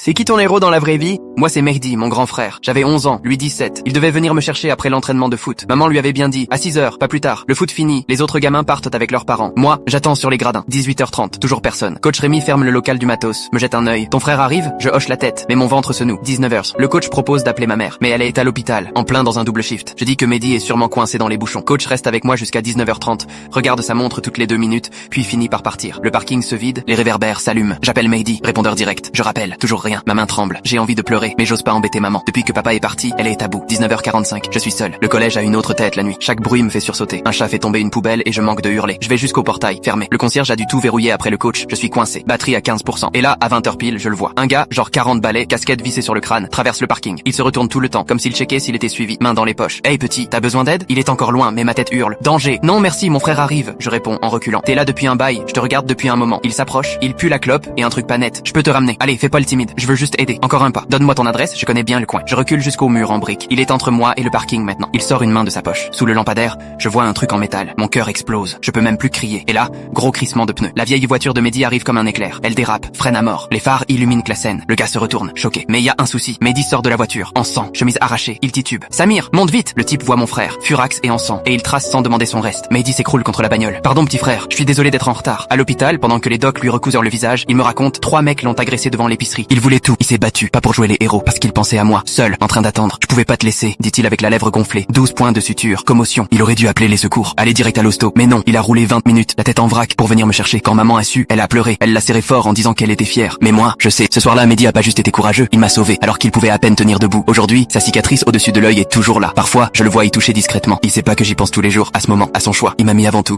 C'est qui ton héros dans la vraie vie? Moi c'est Mehdi, mon grand frère. J'avais 11 ans, lui 17. Il devait venir me chercher après l'entraînement de foot. Maman lui avait bien dit, à 6 heures, pas plus tard. Le foot fini, les autres gamins partent avec leurs parents. Moi, j'attends sur les gradins. 18h30, toujours personne. Coach Rémi ferme le local du matos, me jette un œil. Ton frère arrive? Je hoche la tête, mais mon ventre se noue. 19h. Le coach propose d'appeler ma mère, mais elle est à l'hôpital, en plein dans un double shift. Je dis que Mehdi est sûrement coincé dans les bouchons. Coach reste avec moi jusqu'à 19h30, regarde sa montre toutes les 2 minutes, puis finit par partir. Le parking se vide, les réverbères s'allument. J'appelle Mehdi, répondeur direct. Je rappelle, toujours rien. Ma main tremble. J'ai envie de pleurer, mais j'ose pas embêter maman. Depuis que papa est parti, elle est à bout. 19h45, je suis seul. Le collège a une autre tête la nuit. Chaque bruit me fait sursauter. Un chat fait tomber une poubelle et je manque de hurler. Je vais jusqu'au portail, fermé. Le concierge a dû tout verrouiller après le coach. Je suis coincé. Batterie à 15%. Et là, à 20h pile, je le vois. Un gars, genre 40 balais, casquette vissée sur le crâne, traverse le parking. Il se retourne tout le temps, comme s'il checkait s'il était suivi, main dans les poches. Hey petit, t'as besoin d'aide? Il est encore loin, mais ma tête hurle. Danger. Non merci, mon frère arrive. Je réponds en reculant. T'es là depuis un bail, je te regarde depuis un moment. Il s'approche, il pue la clope et un truc pas net. Je peux te ramener. Allez, fais pas le timide. Je veux juste aider. Encore un pas. Donne-moi ton adresse, je connais bien le coin. Je recule jusqu'au mur en briques. Il est entre moi et le parking maintenant. Il sort une main de sa poche. Sous le lampadaire, je vois un truc en métal. Mon cœur explose. Je peux même plus crier. Et là, gros crissement de pneus. La vieille voiture de Mehdi arrive comme un éclair. Elle dérape, freine à mort. Les phares illuminent la scène. Le gars se retourne, choqué. Mais il y a un souci. Mehdi sort de la voiture, en sang, chemise arrachée. Il titube. Samir, monte vite! Le type voit mon frère, furax et en sang. Et il trace sans demander son reste. Mehdi s'écroule contre la bagnole. Pardon petit frère, je suis désolé d'être en retard. À l'hôpital, pendant que les docs lui recousent le visage, il me raconte 3 mecs l'ont agressé devant l'épicerie. Il voulait tout. Il s'est battu, pas pour jouer les héros, parce qu'il pensait à moi, seul, en train d'attendre. Je pouvais pas te laisser, dit-il avec la lèvre gonflée. 12 points de suture, commotion. Il aurait dû appeler les secours, aller direct à l'hosto. Mais non, il a roulé 20 minutes, la tête en vrac, pour venir me chercher. Quand maman a su, elle a pleuré. Elle l'a serré fort en disant qu'elle était fière. Mais moi, je sais, ce soir-là, Mehdi a pas juste été courageux, il m'a sauvé, alors qu'il pouvait à peine tenir debout. Aujourd'hui, sa cicatrice au-dessus de l'œil est toujours là. Parfois, je le vois y toucher discrètement. Il sait pas que j'y pense tous les jours, à ce moment, à son choix. Il m'a mis avant tout.